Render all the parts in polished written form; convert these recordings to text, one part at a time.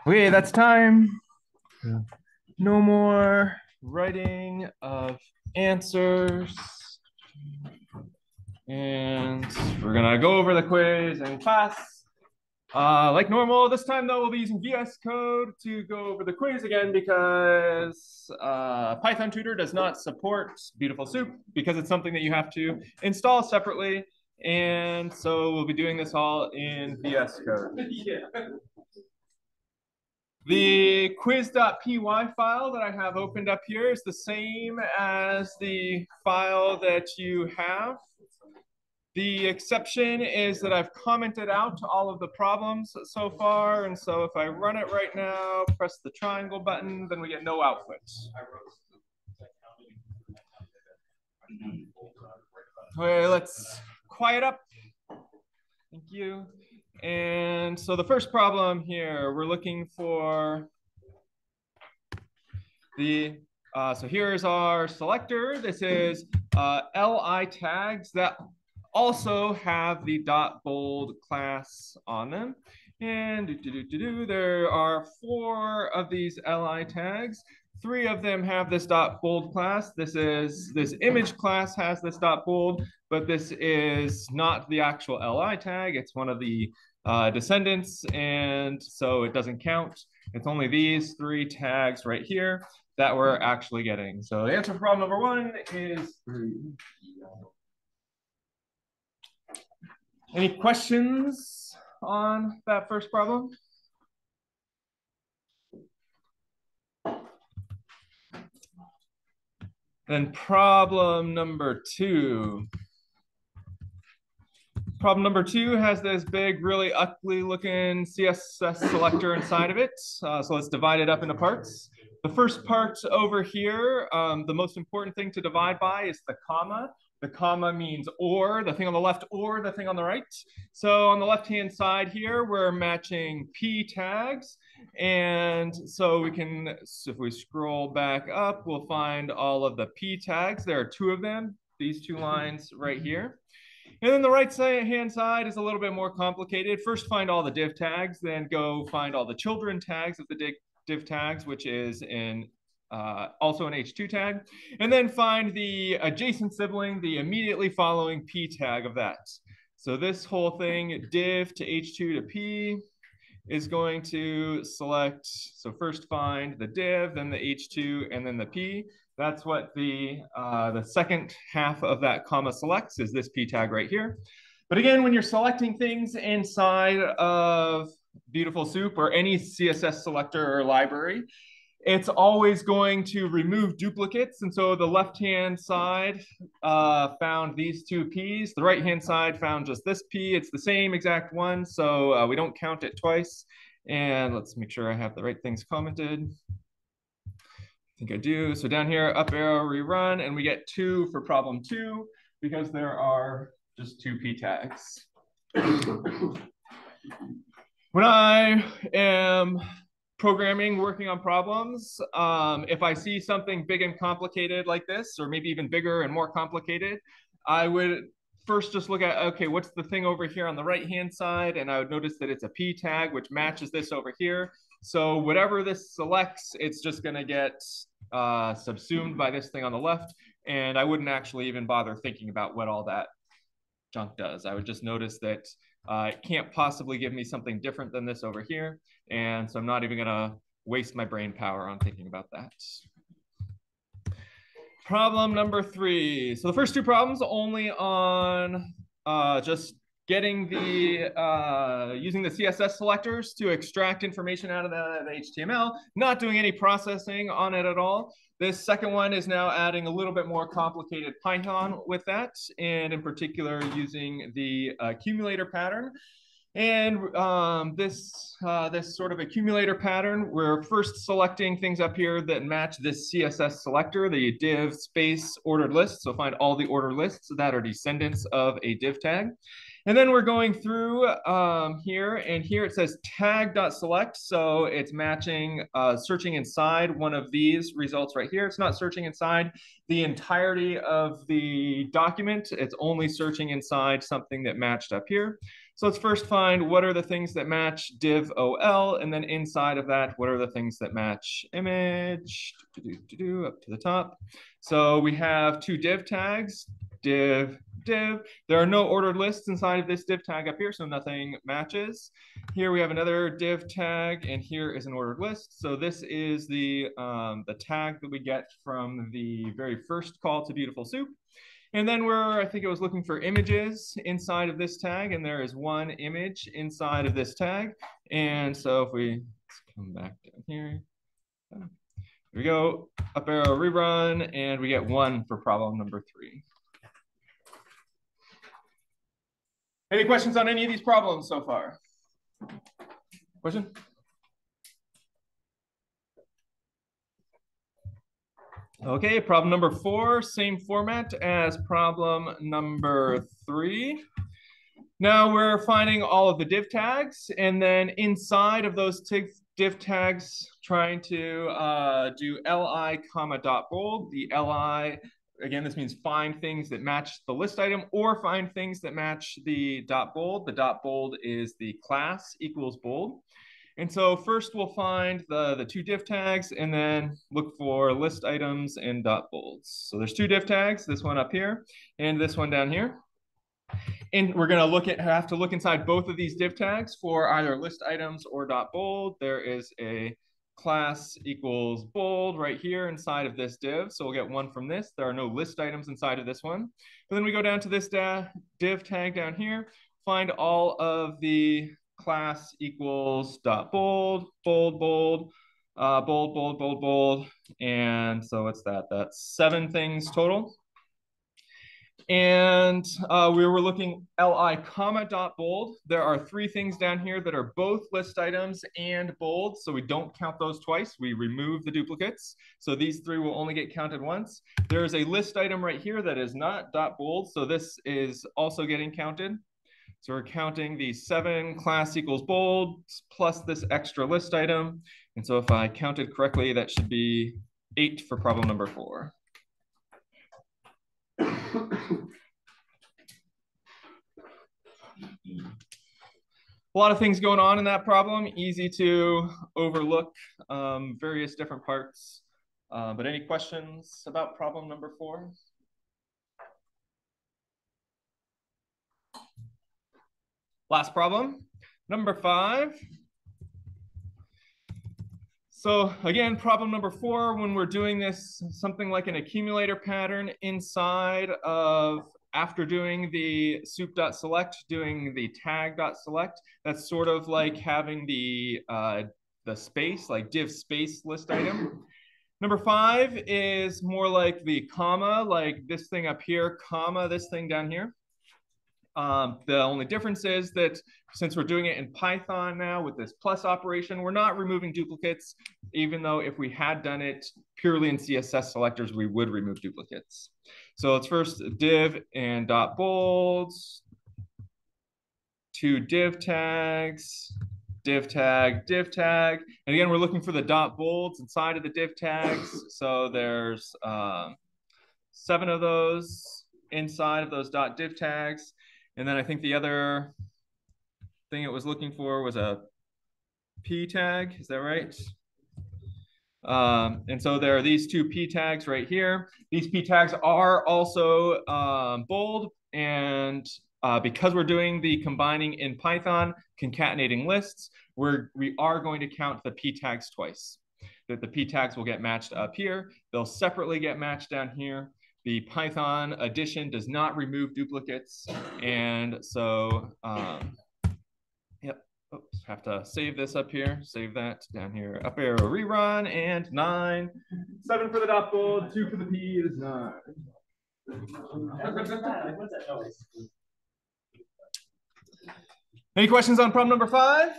Okay, that's time. Yeah. No more writing of answers. And we're gonna go over the quiz in class. Like normal, this time though, we'll be using VS Code to go over the quiz again because Python Tutor does not support Beautiful Soup because it's something that you have to install separately. And so we'll be doing this all in VS Code. Yeah. The quiz.py file that I have opened up here is the same as the file that you have. The exception is that I've commented out all of the problems so far, and so if I run it right now, press the triangle button, then we get no output. Okay, let's quiet up. Thank you. And so the first problem here, we're looking for so here's our selector. This is li tags that also have the dot bold class on them. And there are 4 of these li tags. 3 of them have this dot bold class. This image class has this dot bold, but this is not the actual li tag. It's one of the descendants, and so it doesn't count. It's only these 3 tags right here that we're actually getting. So the answer for problem number 1 is 3. Any questions on that first problem? Then problem number 2. Problem number 2 has this big, really ugly looking CSS selector inside of it. So let's divide it up into parts. The first part over here, the most important thing to divide by is the comma. The comma means or, the thing on the left or the thing on the right. So on the left-hand side here, we're matching P tags. And so if we scroll back up, we'll find all of the P tags. There are 2 of them, these 2 lines right here. And then the right hand side is a little bit more complicated. First, find all the div tags, then go find all the children tags of the div tags, which is also an H2 tag, and then find the adjacent sibling, the immediately following P tag of that. So this whole thing, div to H2 to P, is going to select, so first find the div, then the H2, and then the P. That's what the second half of that comma selects, is this P tag right here. But again, when you're selecting things inside of Beautiful Soup or any CSS selector or library, it's always going to remove duplicates. And so the left-hand side found these 2 P's. The right-hand side found just this P. It's the same exact one, so we don't count it twice. And let's make sure I have the right things commented. I think I do. So down here, up arrow, rerun, and we get 2 for problem 2 because there are just 2 P tags. When I am programming, working on problems, if I see something big and complicated like this, or maybe even bigger and more complicated, I would first just look at, okay, what's the thing over here on the right-hand side? And I would notice that it's a P tag, which matches this over here. So whatever this selects, it's just gonna get subsumed by this thing on the left. And I wouldn't actually even bother thinking about what all that junk does. I would just notice that it can't possibly give me something different than this over here. And so I'm not even gonna waste my brain power on thinking about that. Problem number 3. So the first 2 problems only on just getting using the CSS selectors to extract information out of the HTML, not doing any processing on it at all. This second one is now adding a little bit more complicated Python with that, and in particular using the accumulator pattern. And this sort of accumulator pattern, we're first selecting things up here that match this CSS selector, the div space ordered list. So find all the ordered lists that are descendants of a div tag. And then we're going through here, and here it says tag.select. So it's matching, searching inside one of these results right here. It's not searching inside the entirety of the document. It's only searching inside something that matched up here. So let's first find what are the things that match div OL, and then inside of that, what are the things that match image, up to the top. So we have two div tags, div, div. There are no ordered lists inside of this div tag up here, so nothing matches. Here we have another div tag, and here is an ordered list. So this is the tag that we get from the very first call to Beautiful Soup. And then I think it was looking for images inside of this tag, and there is one image inside of this tag. And so if let's come back down here. Here we go, up arrow rerun, and we get 1 for problem number 3. Any questions on any of these problems so far? Question? Okay, problem number 4, same format as problem number 3. Now we're finding all of the div tags, and then inside of those div tags, trying to do li comma dot bold. The li, again, this means find things that match the list item or find things that match the dot bold. The dot bold is the class equals bold. And so first we'll find the 2 div tags and then look for list items and dot bolds. So there's 2 div tags, this one up here and this one down here. And we're gonna have to look inside both of these div tags for either list items or dot bold. There is a class equals bold right here inside of this div. So we'll get 1 from this. There are no list items inside of this one. But then we go down to this div tag down here, find all of the class equals dot bold, bold, bold, bold, bold, bold, bold. And so what's that? That's 7 things total. And we were looking li comma dot bold. There are 3 things down here that are both list items and bold. So we don't count those twice. We remove the duplicates. So these 3 will only get counted once. There is a list item right here that is not dot bold. So this is also getting counted. So we're counting the 7 class equals bold plus this extra list item. And so if I counted correctly, that should be 8 for problem number 4. A lot of things going on in that problem, easy to overlook various different parts. But any questions about problem number 4? Last problem, number 5. So again, problem number 4, when we're doing this, something like an accumulator pattern inside of, after doing the soup.select, doing the tag.select, that's sort of like having the space, like div space list item. Number 5 is more like the comma, like this thing up here, comma, this thing down here. The only difference is that since we're doing it in Python now with this plus operation, we're not removing duplicates, even though if we had done it purely in CSS selectors, we would remove duplicates. So let's first div and dot bolds, 2 div tags, div tag, div tag. And again, we're looking for the dot bolds inside of the div tags. So there's 7 of those inside of those dot div tags. And then I think the other thing it was looking for was a p tag. Is that right? And so there are these 2 p tags right here. These p tags are also bold. And because we're doing the combining in Python, concatenating lists, we are going to count the p tags twice. That the p tags will get matched up here. They'll separately get matched down here. The Python addition does not remove duplicates. And so, yep, oops, have to save this up here, save that down here, up arrow rerun, and 9. 7 for the dot bold, 2 for the P is 9. Any questions on problem number 5?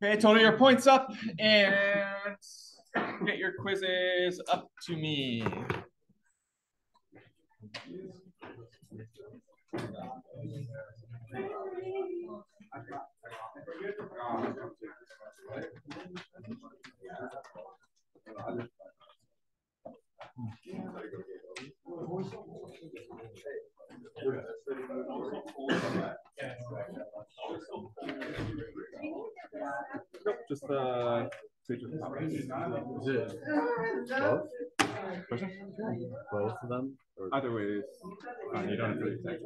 Okay, total your points up and get your quizzes up to me. the feature? Is it both? Both of them? Or? Either way, you don't have to exact.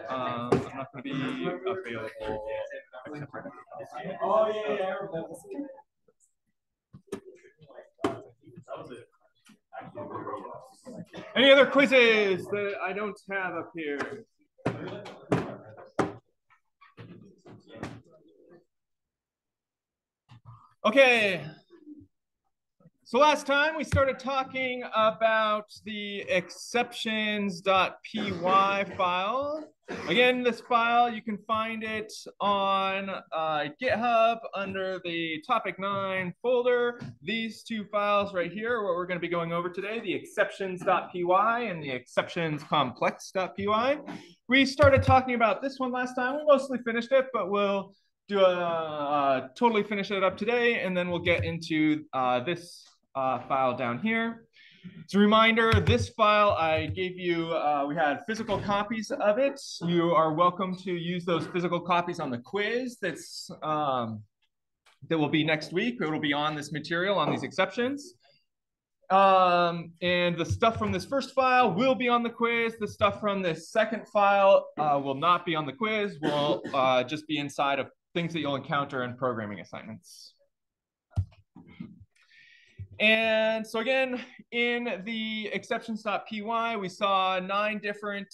I'm not going to be available. Oh yeah. Any other quizzes that I don't have up here? Okay. So last time we started talking about the exceptions.py file. Again, this file, you can find it on GitHub under the topic 9 folder. These two files right here are what we're going to be going over today, the exceptions.py and the exceptionscomplex.py. We started talking about this one last time. We mostly finished it, but we'll do totally finish it up today, and then we'll get into this file down here. As a reminder, this file I gave you, we had physical copies of it. You are welcome to use those physical copies on the quiz that will be next week. It will be on this material, on these exceptions. And the stuff from this first file will be on the quiz. The stuff from this second file will not be on the quiz, will just be inside of things that you'll encounter in programming assignments. And so again, in the exceptions.py, we saw 9 different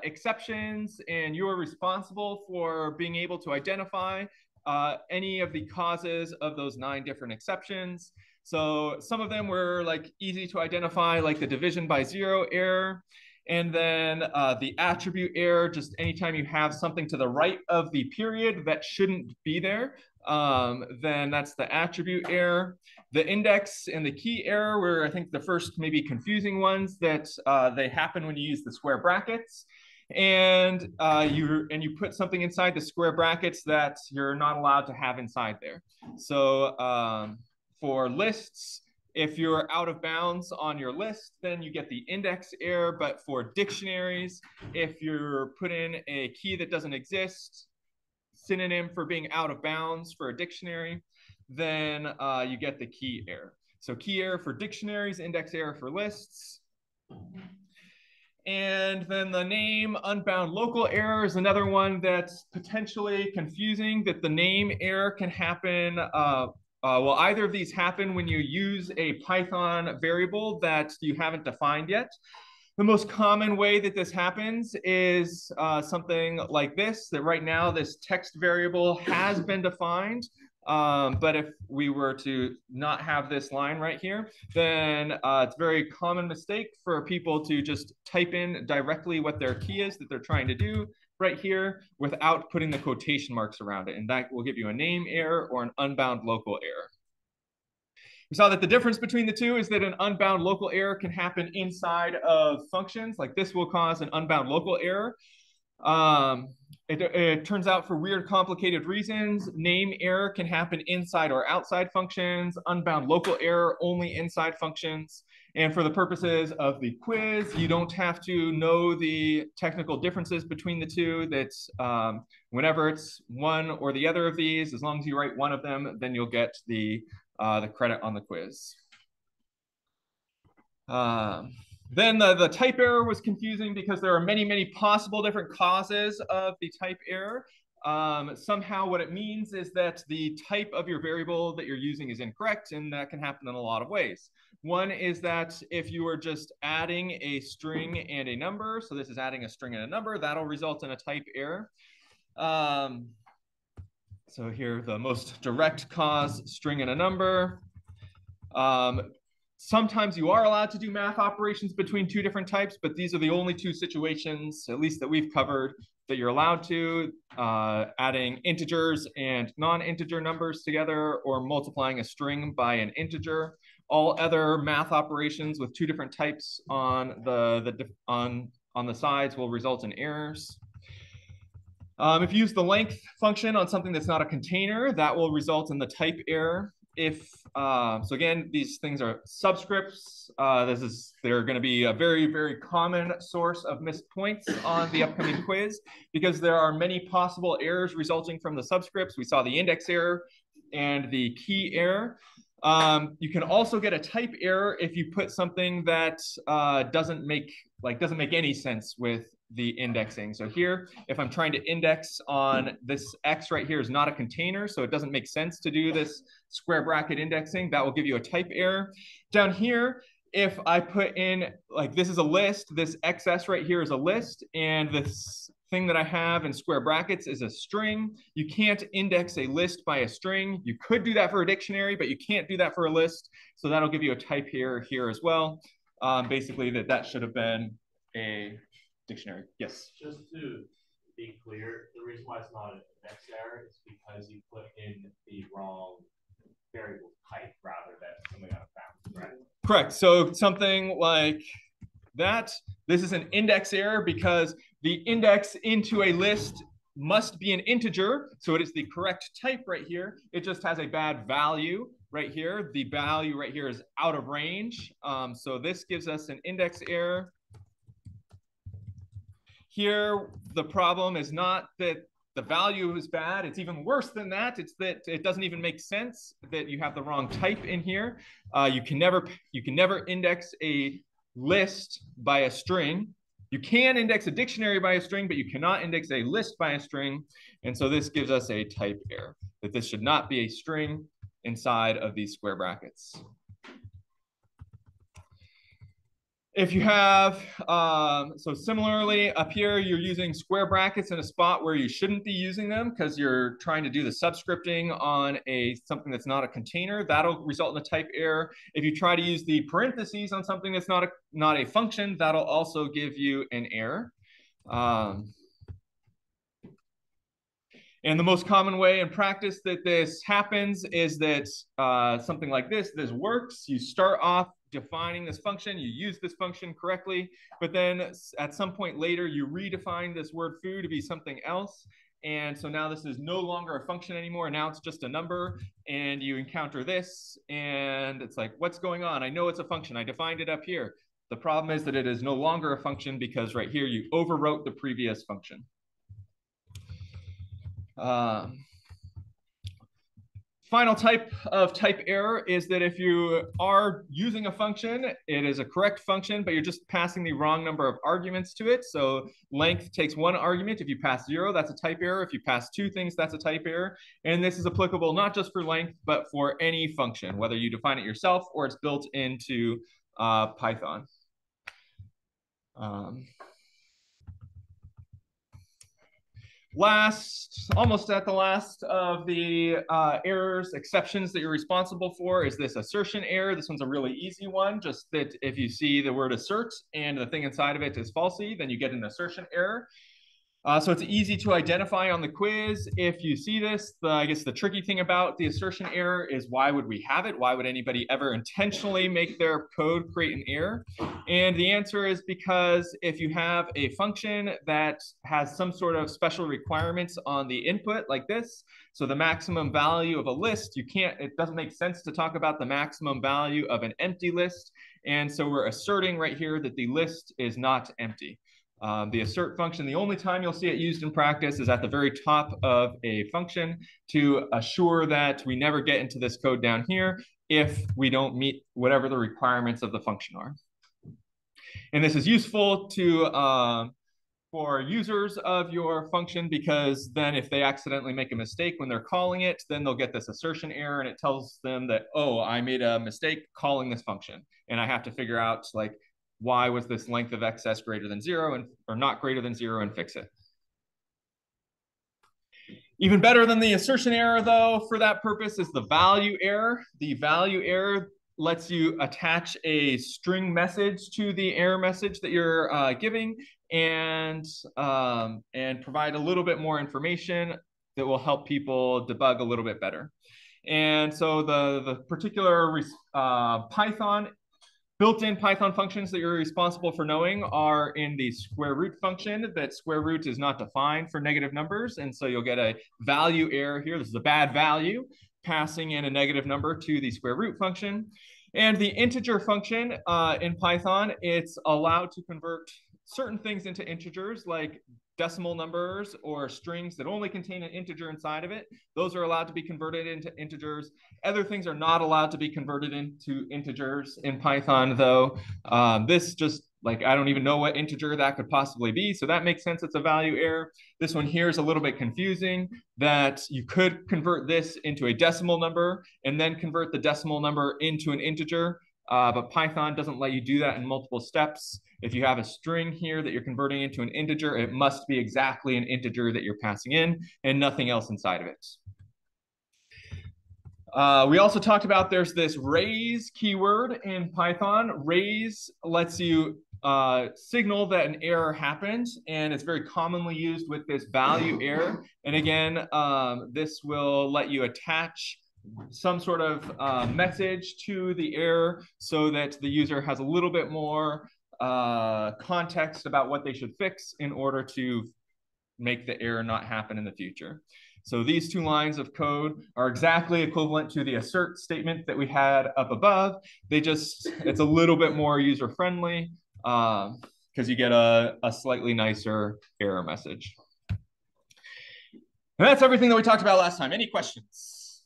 exceptions, and you are responsible for being able to identify any of the causes of those 9 different exceptions. So some of them were like easy to identify, like the division by 0 error. And then the attribute error, just anytime you have something to the right of the period that shouldn't be there, then that's the attribute error. The index and the key error were, I think, the first maybe confusing ones that they happen when you use the square brackets. And you put something inside the square brackets that you're not allowed to have inside there. So for lists, if you're out of bounds on your list, then you get the index error. But for dictionaries, if you're put in a key that doesn't exist, synonym for being out of bounds for a dictionary, then you get the key error. So key error for dictionaries, index error for lists. And then the name unbound local error is another one that's potentially confusing, that the name error can happen. Well, either of these happen when you use a Python variable that you haven't defined yet. The most common way that this happens is something like this, that right now this text variable has been defined. But if we were to not have this line right here, then it's a very common mistake for people to just type in directly what their key is that they're trying to do right here without putting the quotation marks around it. And that will give you a name error or an unbound local error. We saw that the difference between the two is that an unbound local error can happen inside of functions. Like this will cause an unbound local error. It turns out for weird, complicated reasons, name error can happen inside or outside functions, unbound local error only inside functions. And for the purposes of the quiz, you don't have to know the technical differences between the two. That's whenever it's one or the other of these, as long as you write one of them, then you'll get the credit on the quiz. Then the type error was confusing because there are many, many possible different causes of the type error. Somehow what it means is that the type of your variable that you're using is incorrect, and that can happen in a lot of ways. One is that if you are just adding a string and a number, so this is adding a string and a number, that'll result in a type error. So here, the most direct cause, string and a number. Sometimes you are allowed to do math operations between 2 different types, but these are the only 2 situations, at least that we've covered, that you're allowed to, adding integers and non-integer numbers together or multiplying a string by an integer. All other math operations with 2 different types on the sides will result in errors. If you use the length function on something that's not a container, that will result in the type error. so again, these things are subscripts. They're going to be a very, very common source of missed points on the upcoming quiz because there are many possible errors resulting from the subscripts. We saw the index error and the key error. You can also get a type error if you put something that doesn't make any sense with the indexing. So here, if I'm trying to index on this X right here is not a container, so it doesn't make sense to do this square bracket indexing, that will give you a type error. Down here, if I put in, like this is a list, this XS right here is a list, and this thing that I have in square brackets is a string. You can't index a list by a string. You could do that for a dictionary, but you can't do that for a list. So that'll give you a type error here as well. Basically, that should have been a dictionary. Yes? Just to be clear, the reason why it's not an index error is because you put in the wrong variable type rather than something out of bounds, right? Correct. So something like that, this is an index error because the index into a list must be an integer. So it is the correct type right here. It just has a bad value right here. The value right here is out of range. So this gives us an index error. Here, the problem is not that the value is bad. It's even worse than that. It's that it doesn't even make sense that you have the wrong type in here. You can never index a list by a string. You can index a dictionary by a string, but you cannot index a list by a string. And so this gives us a type error, that this should not be a string inside of these square brackets. If you have, so similarly up here, you're using square brackets in a spot where you shouldn't be using them because you're trying to do the subscripting on something that's not a container, that'll result in a type error. If you try to use the parentheses on something that's not a function, that'll also give you an error. And the most common way in practice that this happens is that something like this works. You start off defining this function, you use this function correctly, but then at some point later, you redefine this word foo to be something else. And so now this is no longer a function anymore. Now it's just a number, and you encounter this, and it's like, what's going on? I know it's a function. I defined it up here. The problem is that it is no longer a function because right here, you overwrote the previous function. Final type of type error is that if you are using a function, it is a correct function, but you're just passing the wrong number of arguments to it. So length takes one argument. If you pass 0, that's a type error. If you pass 2 things, that's a type error. And this is applicable not just for length, but for any function, whether you define it yourself or it's built into Python. Almost at the last of the errors, exceptions that you're responsible for is this assertion error. This one's a really easy one, just that if you see the word assert and the thing inside of it is falsy, then you get an assertion error. So it's easy to identify on the quiz. If you see this, I guess the tricky thing about the assertion error is why would we have it? Why would anybody ever intentionally make their code create an error? And the answer is because if you have a function that has some sort of special requirements on the input like this, so the maximum value of a list, it doesn't make sense to talk about the maximum value of an empty list. And so we're asserting right here that the list is not empty. The assert function, the only time you'll see it used in practice is at the very top of a function to assure that we never get into this code down here if we don't meet whatever the requirements of the function are. And this is useful for users of your function because then if they accidentally make a mistake when they're calling it, then they'll get this assertion error and it tells them that, oh, I made a mistake calling this function. And I have to figure out like, why was this length of XS greater than 0 or not greater than 0 and fix it. Even better than the assertion error, though, for that purpose is the value error. The value error lets you attach a string message to the error message that you're giving and provide a little bit more information that will help people debug a little bit better. And so the particular built-in Python functions that you're responsible for knowing are in the square root function. That square root is not defined for negative numbers. And so you'll get a value error here. This is a bad value. passing in a negative number to the square root function. And the integer function in Python, it's allowed to convert certain things into integers, like decimal numbers or strings that only contain an integer inside of it. Those are allowed to be converted into integers. Other things are not allowed to be converted into integers in Python, though. This just, like, I don't even know what integer that could possibly be. So that makes sense. It's a value error. This one here is a little bit confusing, that you could convert this into a decimal number and then convert the decimal number into an integer. But Python doesn't let you do that in multiple steps. If you have a string here that you're converting into an integer, it must be exactly an integer that you're passing in and nothing else inside of it. We also talked about there's this raise keyword in Python. Raise lets you signal that an error happened, and it's very commonly used with this value error. And again, this will let you attach some sort of message to the error so that the user has a little bit more context about what they should fix in order to make the error not happen in the future. So these two lines of code are exactly equivalent to the assert statement that we had up above. It's a little bit more user-friendly because you get a slightly nicer error message. And that's everything that we talked about last time. Any questions?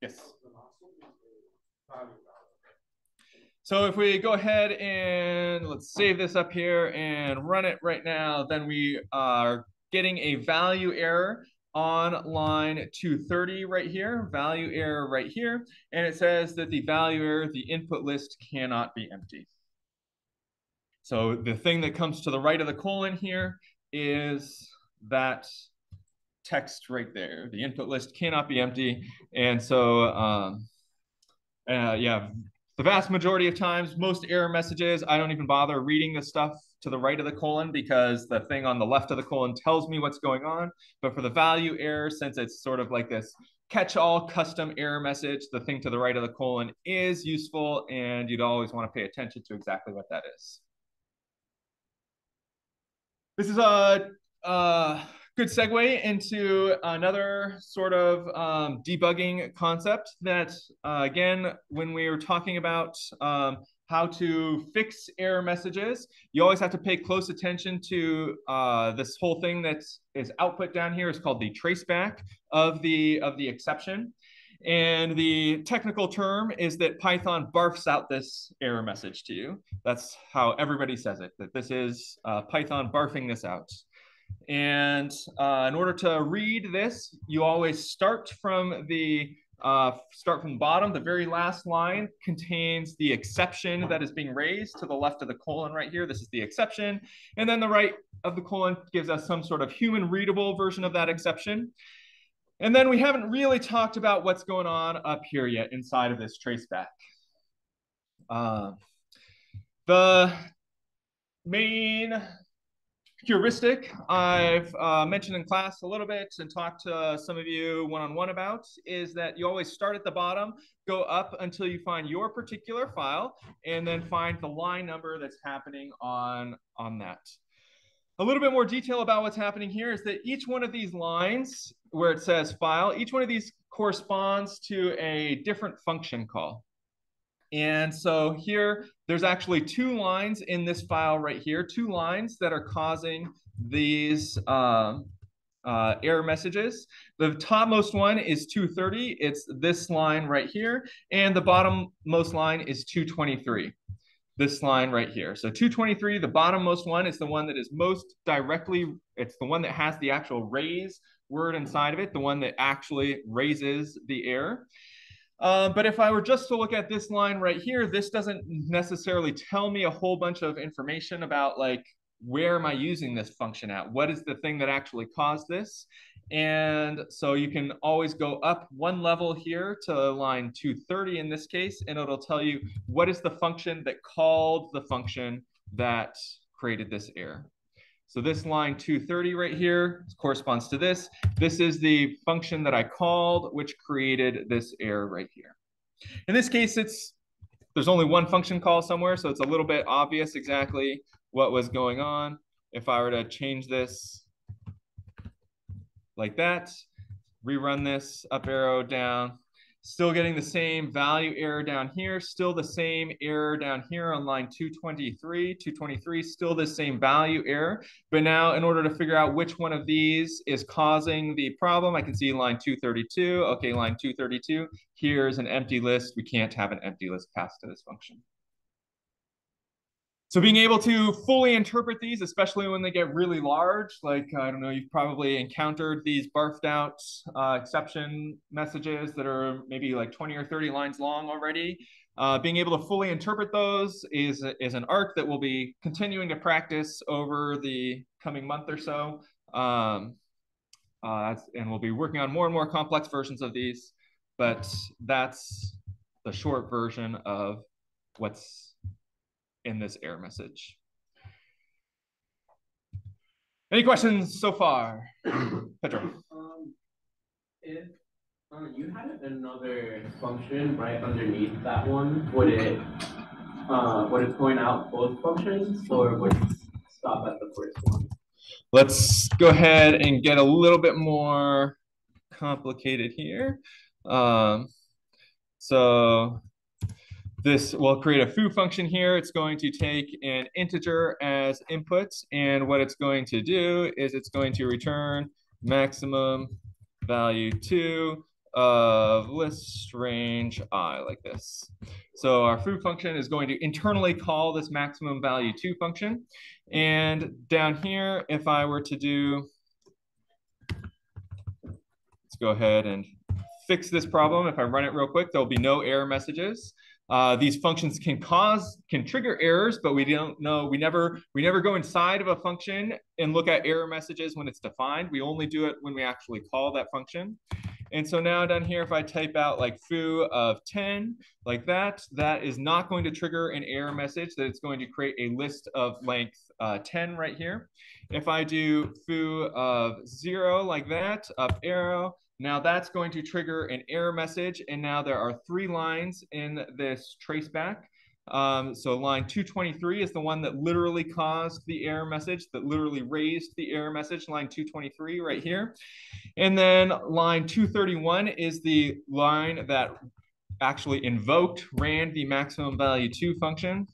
Yes. So if we go ahead and let's save this up here and run it right now, then we are getting a value error on line 230 right here, value error right here. And it says that the value error, the input list cannot be empty. So the thing that comes to the right of the colon here is that text right there. The input list cannot be empty. And so, yeah, the vast majority of times, most error messages, I don't even bother reading the stuff to the right of the colon because the thing on the left of the colon tells me what's going on. But for the value error, since it's sort of like this catch-all custom error message, the thing to the right of the colon is useful, and you'd always want to pay attention to exactly what that is. This is a good segue into another sort of debugging concept that, again, when we were talking about how to fix error messages, you always have to pay close attention to this whole thing that is output down here is called the traceback of the exception. And the technical term is that Python barfs out this error message to you. That's how everybody says it, that this is Python barfing this out. And in order to read this, you always start from the bottom. The very last line contains the exception that is being raised to the left of the colon right here. This is the exception. And then the right of the colon gives us some sort of human readable version of that exception. And then we haven't really talked about what's going on up here yet inside of this traceback. The main heuristic I've mentioned in class a little bit and talked to some of you one-on-one about is that you always start at the bottom, go up until you find your particular file, and then find the line number that's happening on that. A little bit more detail about what's happening here is that each one of these lines where it says file, each one of these corresponds to a different function call. And so here, there's actually two lines in this file right here, two lines that are causing these error messages. The topmost one is 230. It's this line right here. And the bottommost line is 223. This line right here. So 223, the bottommost one is the one that is most directly, it's the one that has the actual raise word inside of it, the one that actually raises the error. But if I were just to look at this line right here, this doesn't necessarily tell me a whole bunch of information about like, where am I using this function at? What is the thing that actually caused this? And so you can always go up one level here to line 230 in this case, and it'll tell you what is the function that called the function that created this error. So this line 230 right here corresponds to this. This is the function that I called, which created this error right here. In this case, there's only one function call somewhere, so it's a little bit obvious exactly what was going on. If I were to change this like that, rerun this, up arrow, down. Still getting the same value error down here, still the same error down here on line 223, still the same value error. But now in order to figure out which one of these is causing the problem, I can see line 232. Okay, line 232, here's an empty list. We can't have an empty list passed to this function. So being able to fully interpret these, especially when they get really large, like, I don't know, you've probably encountered these barfed out exception messages that are maybe like 20 or 30 lines long already. Being able to fully interpret those is an art that we'll be continuing to practice over the coming month or so. And we'll be working on more and more complex versions of these, but that's the short version of what's in this error message. Any questions so far? Pedro. If you had another function right underneath that one, would it point out both functions, or would it stop at the first one? Let's go ahead and get a little bit more complicated here. So this will create a foo function here. It's going to take an integer as input, and what it's going to do is it's going to return maximum value 2 of list range I, like this. So our foo function is going to internally call this maximum value 2 function. And down here, if I were to do, let's go ahead and fix this problem. If I run it real quick, there'll be no error messages. These functions can trigger errors, but we don't know. We never go inside of a function and look at error messages when it's defined. We only do it when we actually call that function. And so now down here, if I type out like foo of 10, like that, that is not going to trigger an error message, that it's going to create a list of length 10 right here. If I do foo of 0, like that, up arrow, now that's going to trigger an error message, and now there are 3 lines in this traceback. So line 223 is the one that literally caused the error message, that literally raised the error message, line 223 right here. And then line 231 is the line that actually ran the maximum value 2 function.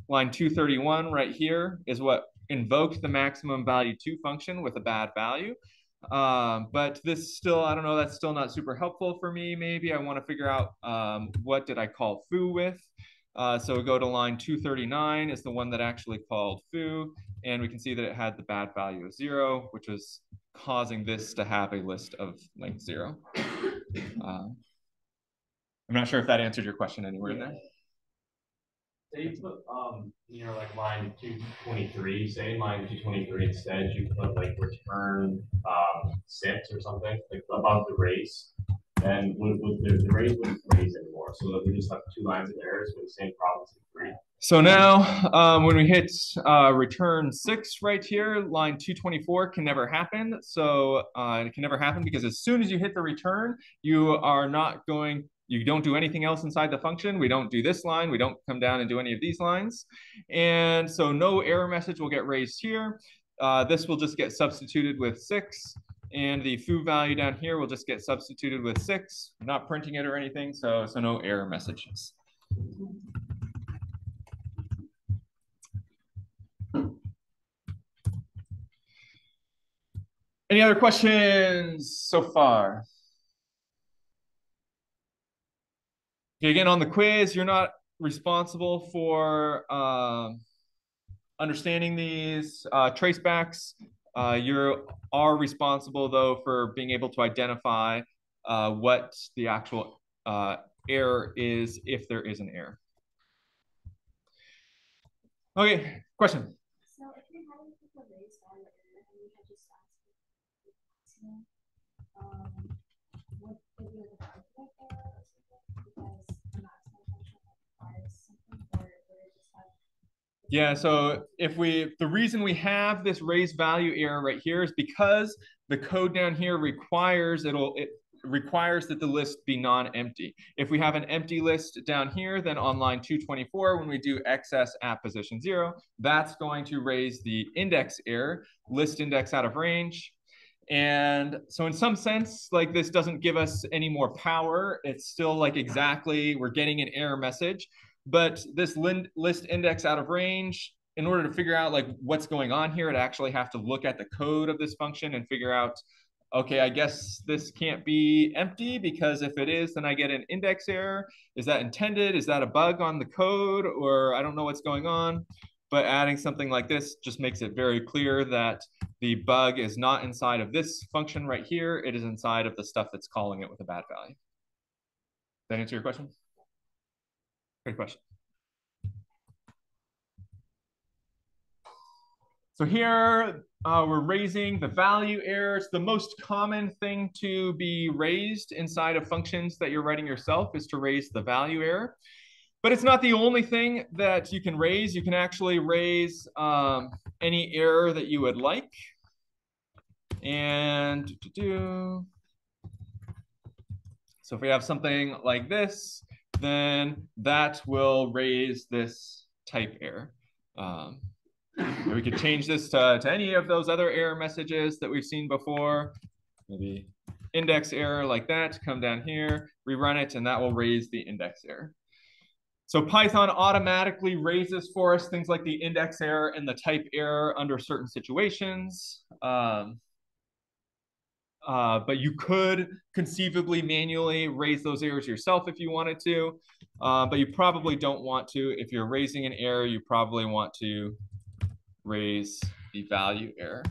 Line 231 right here is what invoked the maximum value 2 function with a bad value. But this still, I don't know, that's still not super helpful for me. Maybe I want to figure out what did I call foo with. So we go to line 239 is the one that actually called foo, and we can see that it had the bad value of 0, which was causing this to have a list of length 0. I'm not sure if that answered your question anywhere in there. Say you put near like line 223, say in line 223 instead you put like return 6 or something, like above the race, and the race wouldn't raise anymore. So that we just have 2 lines of errors with the same problems in 3. So now when we hit return 6 right here, line 224 can never happen. So it can never happen because as soon as you hit the return, you don't do anything else inside the function. We don't do this line. We don't come down and do any of these lines. And so no error message will get raised here. This will just get substituted with 6. And the foo value down here will just get substituted with 6. I'm not printing it or anything, so no error messages. Any other questions so far? Okay, again, on the quiz, you're not responsible for understanding these tracebacks. You are responsible, though, for being able to identify what the actual error is, if there is an error. Okay, question? So if you had a raised value error and you had just asked would there be like a calculate error or something? Because the maximum function requires something, or would it just have? Yeah, so the reason we have this raised value error right here is because the code down here requires it requires that the list be non-empty. If we have an empty list down here, then on line 224, when we do XS at position 0, that's going to raise the index error, list index out of range. And so in some sense, like this doesn't give us any more power. It's still like exactly, we're getting an error message, but this list index out of range, in order to figure out like what's going on here, it actually have to look at the code of this function and figure out, okay, I guess this can't be empty because if it is, then I get an index error. Is that intended? Is that a bug on the code? Or I don't know what's going on. But adding something like this just makes it very clear that the bug is not inside of this function right here. It is inside of the stuff that's calling it with a bad value. Does that answer your question? Great question. So here we're raising the value error. It's the most common thing to be raised inside of functions that you're writing yourself is to raise the value error. But it's not the only thing that you can raise. You can actually raise any error that you would like. And so if we have something like this, then that will raise this type error. We could change this to any of those other error messages that we've seen before. Maybe index error like that, come down here, rerun it, and that will raise the index error. So Python automatically raises for us things like the index error and the type error under certain situations. But you could conceivably manually raise those errors yourself if you wanted to. But you probably don't want to. If you're raising an error, you probably want to raise the value error.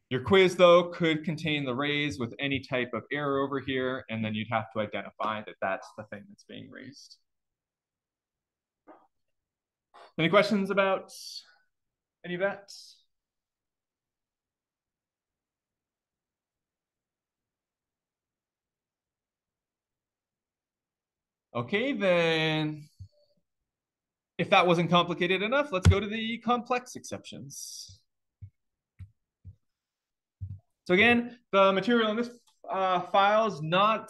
Your quiz, though, could contain the raise with any type of error over here, and then you'd have to identify that that's the thing that's being raised. Any questions about any of that? Okay, then if that wasn't complicated enough, let's go to the complex exceptions. So again, the material in this file is not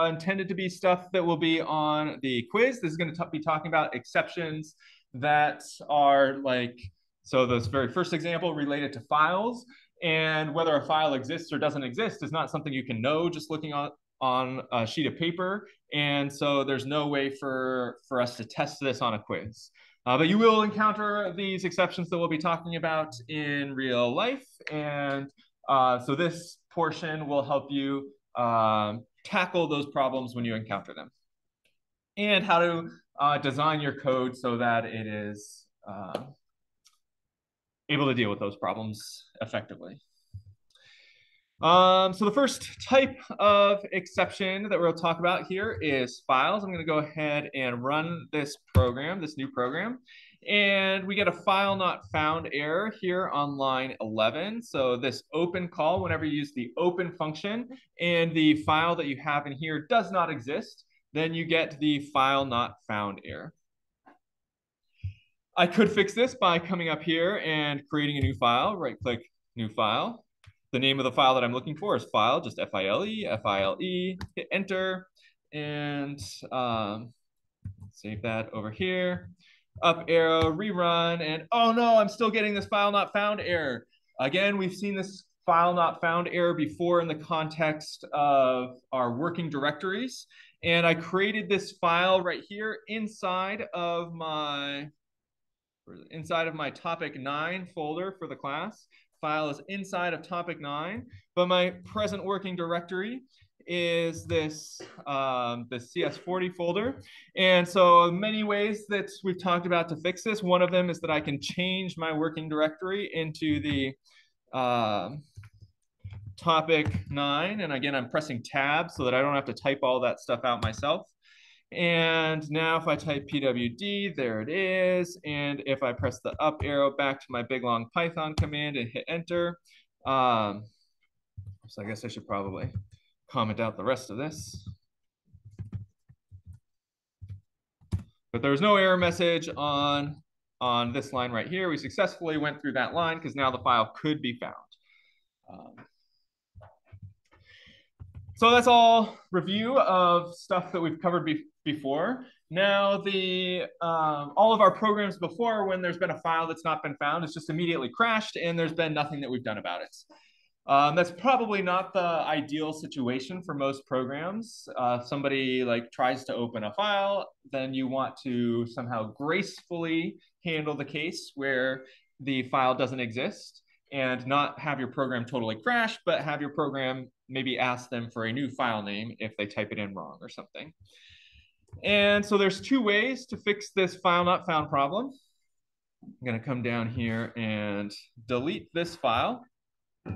intended to be stuff that will be on the quiz. This is going to be talking about exceptions that are like, so this very first example related to files, and whether a file exists or doesn't exist is not something you can know just looking on a sheet of paper. And so there's no way for us to test this on a quiz. But you will encounter these exceptions that we'll be talking about in real life. And so this portion will help you tackle those problems when you encounter them, and how to design your code so that it is able to deal with those problems effectively. So the first type of exception that we'll talk about here is files. I'm going to go ahead and run this program, this new program. And we get a file not found error here on line 11. So this open call, whenever you use the open function and the file that you have in here does not exist, then you get the file not found error. I could fix this by coming up here and creating a new file, right-click, new file. The name of the file that I'm looking for is file, just file, hit enter, and save that over here. Up arrow, rerun, and oh no, I'm still getting this file not found error. Again, we've seen this file not found error before in the context of our working directories. And I created this file right here inside of my topic 9 folder for the class. File is inside of topic 9, but my present working directory is this the CS40 folder. And so many ways that we've talked about to fix this. One of them is that I can change my working directory into the topic 9. And again, I'm pressing tab so that I don't have to type all that stuff out myself. And now if I type pwd, there it is. And if I press the up arrow back to my big long Python command and hit enter, so I guess I should probably comment out the rest of this. But there's no error message on this line right here. We successfully went through that line because now the file could be found. So that's all review of stuff that we've covered before. Now, all of our programs before, when there's been a file that's not been found, it's just immediately crashed, and there's been nothing that we've done about it. That's probably not the ideal situation for most programs. If somebody like tries to open a file, then you want to somehow gracefully handle the case where the file doesn't exist and not have your program totally crash, but have your program maybe ask them for a new file name if they type it in wrong or something. And so there's two ways to fix this file not found problem. I'm going to come down here and delete this file,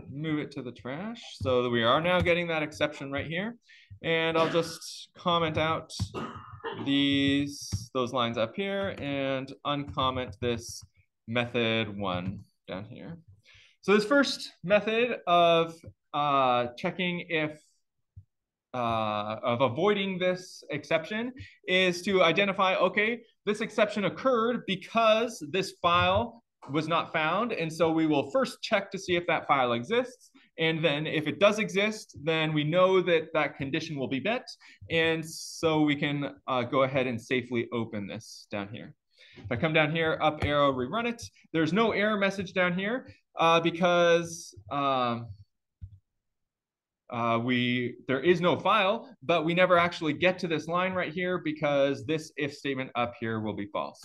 move it to the trash, so that we are now getting that exception right here. And I'll just comment out those lines up here and uncomment this method 1 down here. So this first method of checking if of avoiding this exception is to identify, okay, this exception occurred because this file was not found. And so we will first check to see if that file exists. And then if it does exist, then we know that that condition will be met. And so we can go ahead and safely open this down here. If I come down here, up arrow, rerun it, there's no error message down here because there is no file, but we never actually get to this line right here because this if statement up here will be false.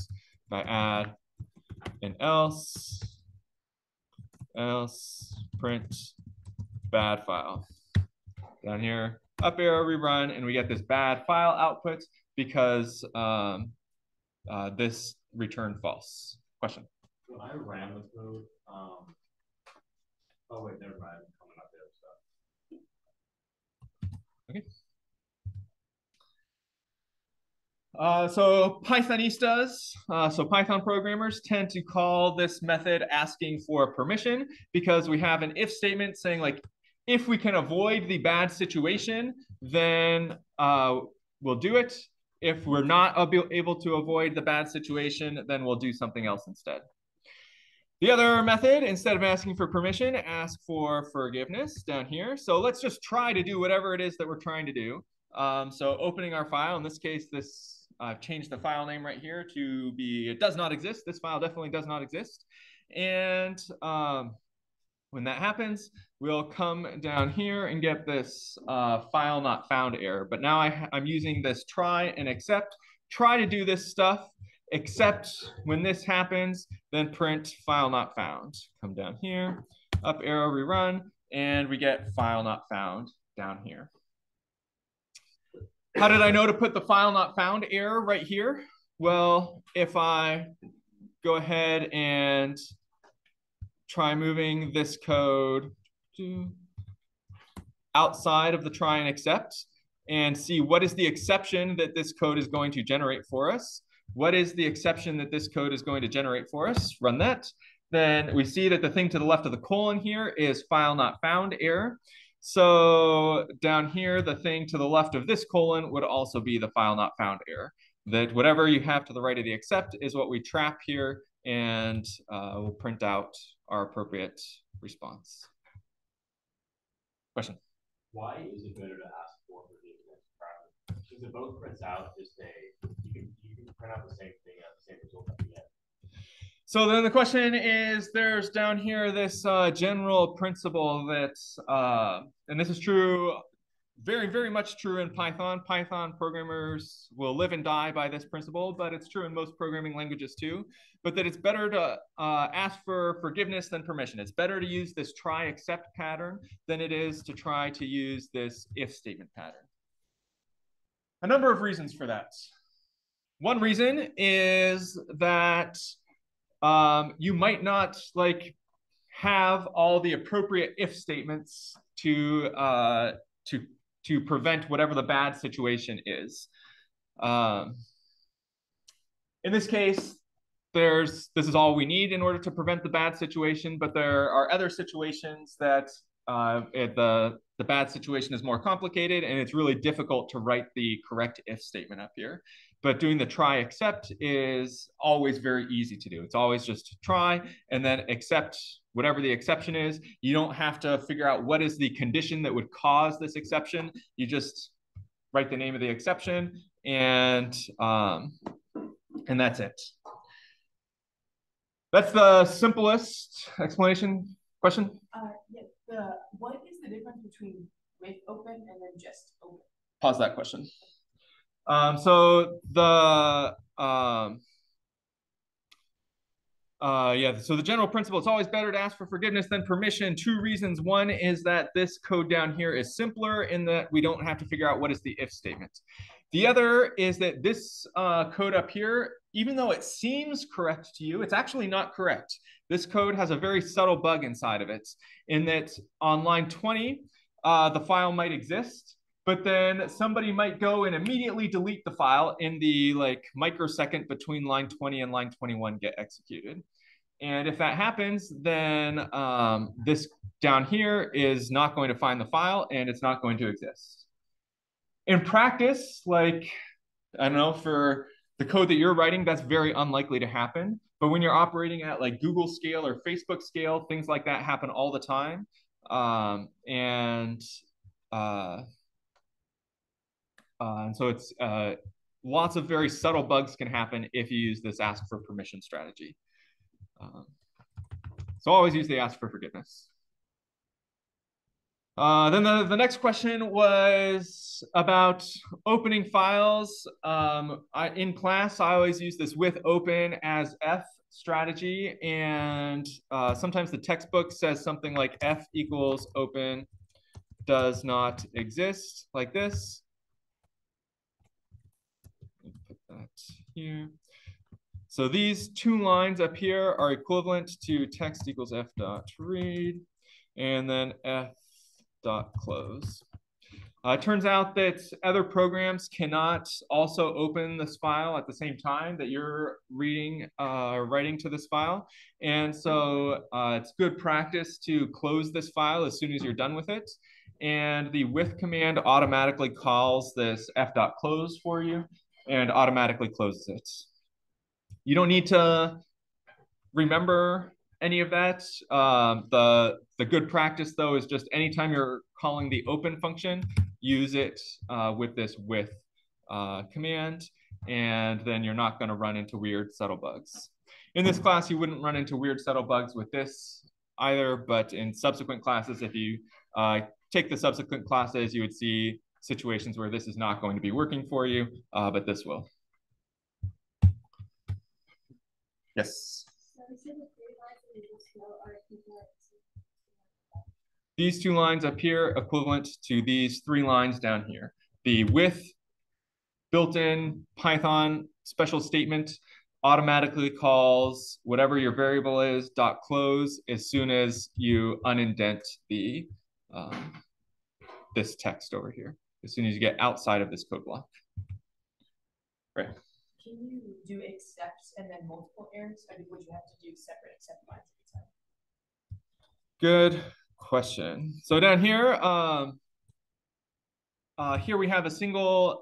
If I add an else print bad file. Down here, up arrow, rerun, and we get this bad file output because this returned false. Question? When I ran the code, oh wait, never mind. I'm coming up there. Okay. So Pythonistas, so Python programmers tend to call this method asking for permission because we have an if statement saying like, if we can avoid the bad situation, then we'll do it. If we're not able to avoid the bad situation, then we'll do something else instead. The other method, instead of asking for permission, ask for forgiveness down here. So let's just try to do whatever it is that we're trying to do. So opening our file, in this case, I've changed the file name right here to be, it does not exist. This file definitely does not exist. And when that happens, we'll come down here and get this file not found error. But now I'm using this try and except. Try to do this stuff, except when this happens, then print file not found. Come down here, up arrow, rerun, and we get file not found down here. How did I know to put the file not found error right here? Well, if I go ahead and try moving this code to outside of the try and except and see what is the exception that this code is going to generate for us. What is the exception that this code is going to generate for us? Run that. Then we see that the thing to the left of the colon here is file not found error. So down here, the thing to the left of this colon would also be the file not found error. That whatever you have to the right of the except is what we trap here, and we'll print out our appropriate response. Question? Why is it better to ask for forgiveness? Because it both prints out just you can print out the same thing at the same result at the end. So then the question is, there's down here this general principle that, and this is true, very, very much true in Python. Python programmers will live and die by this principle, but it's true in most programming languages too. But that it's better to ask for forgiveness than permission. It's better to use this try except pattern than it is to try to use this if statement pattern. A number of reasons for that. One reason is that you might not have all the appropriate if statements to prevent whatever the bad situation is. In this case, this is all we need in order to prevent the bad situation, but there are other situations that the bad situation is more complicated, and it's really difficult to write the correct if statement up here. But doing the try except is always very easy to do. It's always just try and then accept whatever the exception is. You don't have to figure out what is the condition that would cause this exception. You just write the name of the exception and that's it. That's the simplest explanation. Question? Yeah. What is the difference between with open and then just open? Pause that question. So the so the general principle, it's always better to ask for forgiveness than permission. 2 reasons. One is that this code down here is simpler in that we don't have to figure out what is the if statement. The other is that this code up here, even though it seems correct to you, it's actually not correct. This code has a very subtle bug inside of it in that on line 20, the file might exist, but then somebody might go and immediately delete the file in the microsecond between line 20 and line 21 get executed. And if that happens, then this down here is not going to find the file and it's not going to exist. In practice, I don't know, for the code that you're writing, that's very unlikely to happen. But when you're operating at Google scale or Facebook scale, things like that happen all the time. And so it's lots of very subtle bugs can happen if you use this ask for permission strategy. So always use the ask for forgiveness. Then the next question was about opening files. In class, I always use this with open as F strategy. And sometimes the textbook says something like F equals open does not exist, like this. Put that here. So these 2 lines up here are equivalent to text equals F dot read, and then F dot close. It turns out that other programs cannot also open this file at the same time that you're reading, writing to this file. And so it's good practice to close this file as soon as you're done with it. And the with command automatically calls this f.close for you and automatically closes it. You don't need to remember any of that. The good practice, though, is just anytime you're calling the open function, use it with this with command, and then you're not going to run into weird subtle bugs. In this class, you wouldn't run into weird subtle bugs with this either, but in subsequent classes, if you take the subsequent classes, you would see situations where this is not going to be working for you, but this will. Yes? These 2 lines up here equivalent to these 3 lines down here. The with built-in Python special statement automatically calls whatever your variable is .close as soon as you unindent the this text over here, as soon as you get outside of this code block. Right. Can you do accepts and then multiple errors, or would you have to do separate accept lines every time? Good question. So down here, here we have a single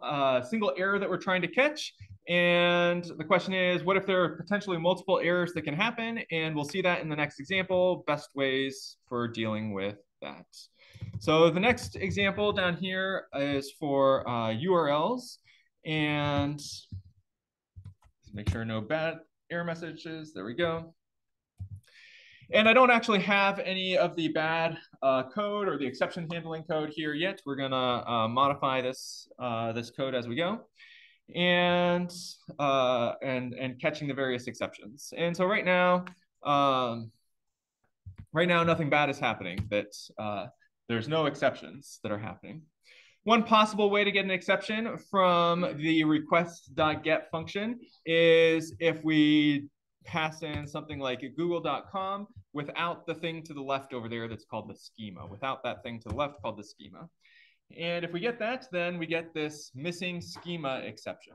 error that we're trying to catch. And the question is, what if there are potentially multiple errors that can happen? And we'll see that in the next example, best ways for dealing with that. So the next example down here is for URLs. And make sure no bad error messages. There we go. And I don't actually have any of the bad code or the exception handling code here yet. We're gonna modify this this code as we go, and catching the various exceptions. And so right now nothing bad is happening. That there's no exceptions that are happening. One possible way to get an exception from the request.get function is if we pass in something like google.com without the thing to the left over there that's called the schema, without that thing to the left called the schema. And if we get that, then we get this missing schema exception.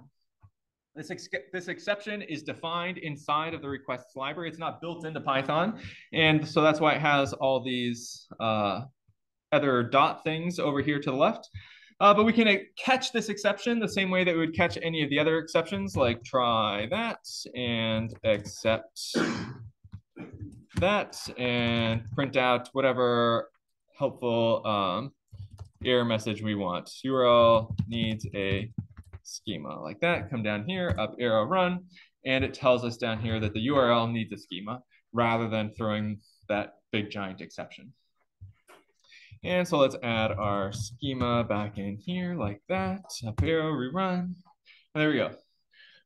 This exception is defined inside of the requests library. It's not built into Python. And so that's why it has all these other dot things over here to the left. But we can catch this exception the same way that we would catch any of the other exceptions, like try that and accept that and print out whatever helpful error message we want. URL needs a schema like that, come down here, up arrow run, and it tells us down here that the URL needs a schema rather than throwing that big giant exception. And so let's add our schema back in here like that, up arrow, rerun, and there we go.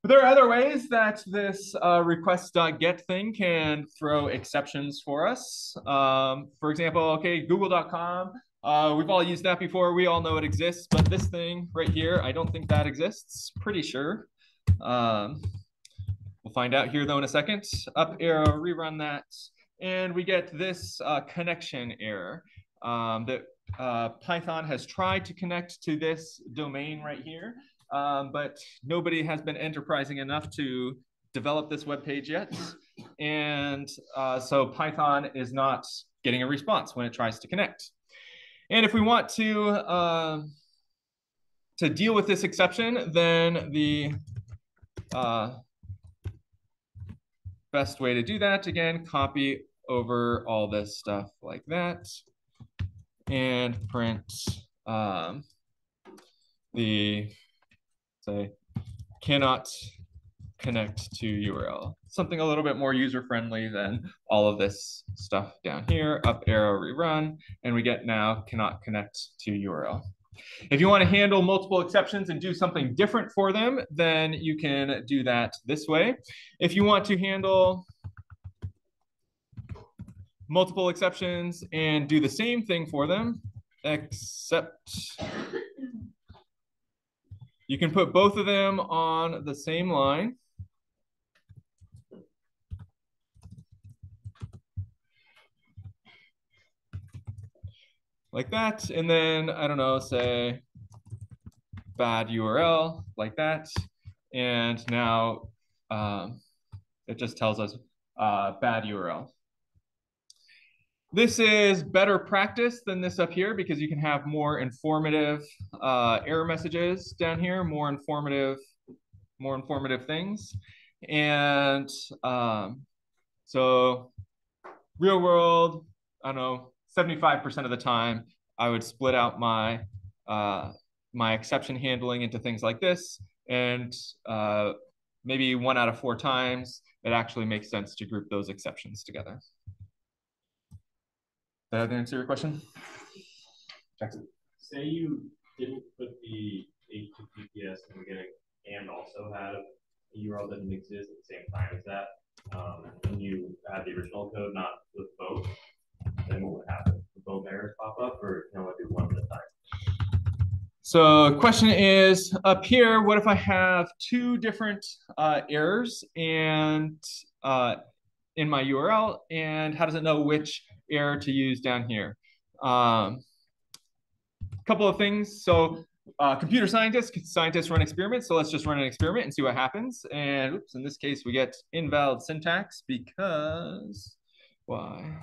But there are other ways that this request.get thing can throw exceptions for us. For example, okay, google.com, we've all used that before. We all know it exists, but this thing right here, I don't think that exists, pretty sure. We'll find out here though in a second. Up arrow, rerun that, and we get this connection error that Python has tried to connect to this domain right here. But nobody has been enterprising enough to develop this web page yet. And so Python is not getting a response when it tries to connect. And if we want to deal with this exception, then the best way to do that, again, copy over all this stuff like that and print say cannot connect to URL. Something a little bit more user-friendly than all of this stuff down here. Up arrow, rerun, and we get now cannot connect to URL. If you want to handle multiple exceptions and do something different for them, then you can do that this way. If you want to handle multiple exceptions and do the same thing for them, except you can put both of them on the same line. Like that. And then, I don't know, say bad URL like that. And now it just tells us bad URL. This is better practice than this up here because you can have more informative error messages down here, more informative things. And so real world, I don't know, 75% of the time, I would split out my my exception handling into things like this. And maybe 1 out of 4 times, it actually makes sense to group those exceptions together. Did that answer your question? Jackson. Say you didn't put the HTTPS in the beginning and also had a URL that didn't exist at the same time as that, and you had the original code, not with both, then what would happen? Would both errors pop up, or can only do one at a time? So the question is, up here, what if I have 2 different errors and in my URL, and how does it know which error to use down here? Couple of things. So computer scientists run experiments. So let's just run an experiment and see what happens. And oops, in this case, we get invalid syntax because why?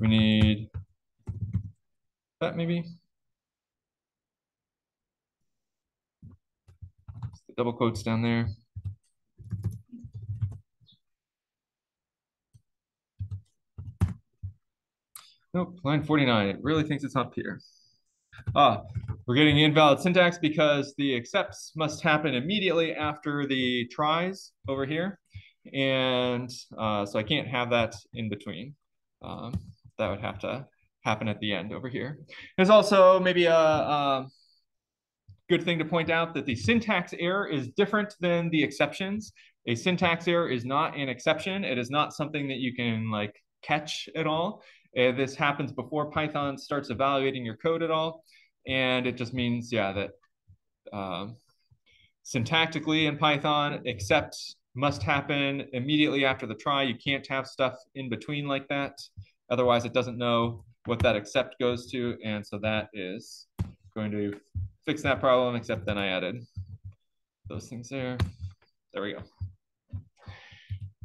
We need that maybe. The double quotes down there. Nope, line 49. It really thinks it's up here. We're getting invalid syntax because the accepts must happen immediately after the tries over here. And so I can't have that in between. That would have to happen at the end over here. There's also maybe a good thing to point out that the syntax error is different than the exceptions. A syntax error is not an exception. It is not something that you can like catch at all. This happens before Python starts evaluating your code at all. And it just means, yeah, that syntactically in Python, except must happen immediately after the try. You can't have stuff in between like that. Otherwise, it doesn't know what that except goes to. And so that is going to fix that problem, except then I added those things there. There we go.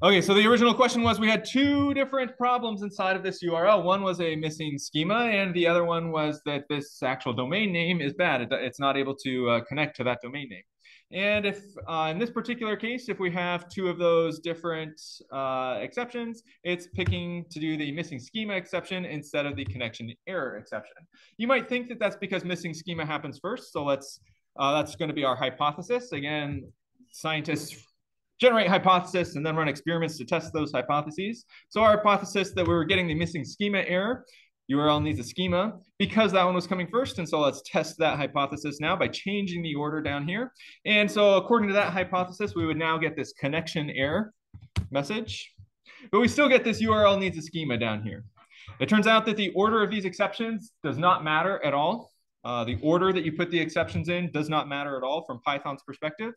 Okay, so the original question was we had 2 different problems inside of this URL. One was a missing schema, and the other one was that this actual domain name is bad. It's not able to connect to that domain name. And if in this particular case, if we have two of those different exceptions, it's picking to do the missing schema exception instead of the connection error exception. You might think that that's because missing schema happens first. So that's going to be our hypothesis. Again, scientists generate hypotheses and then run experiments to test those hypotheses. So our hypothesis that we were getting the missing schema error, URL needs a schema, because that one was coming first. And so let's test that hypothesis now by changing the order down here. And so according to that hypothesis, we would now get this connection error message, but we still get this URL needs a schema down here. It turns out that the order of these exceptions does not matter at all. The order that you put the exceptions in does not matter at all from Python's perspective.